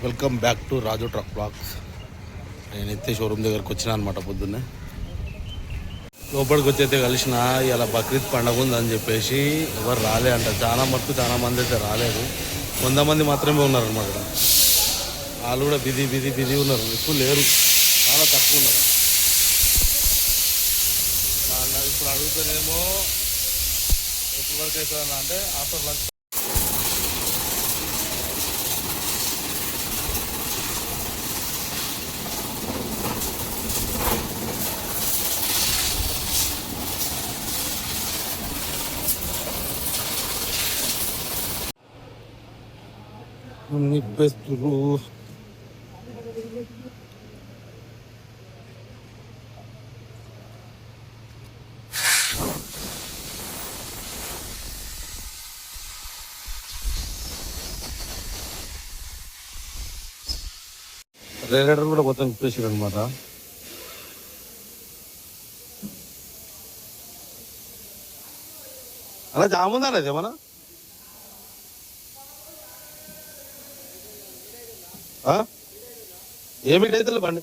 Welcome back to Raju truck blogs. నేనైతే showroom దగ్గరకు వచ్చినా అనమాట పొద్దున్నే. లోపలికి వచ్చైతే కలిసిన ఇలా బక్రీద్ పండగ ఉందని చెప్పేసి ఎవరు రాలే అంట. చాలా మంది అయితే రాలేదు. 100 మంది మాత్రమే ఉన్నారనమాట. వాళ్ళు కూడా బిజీ ఉన్నారు. ఎక్కువ లేరు, చాలా తక్కువ ఉన్నారు. ఇప్పుడు అడుగుతానేమో ఎప్పటి వరకు అవుతుందన్న అంటే ఆఫ్టర్ లంచ్. నిప్పేస్తురు. రేడియేటర్ కూడా మొత్తం ఇప్పేసారు అనమాట. అలా జామ్ ఉందా అనేది ఏమన్నా ఏమిటైతే బండి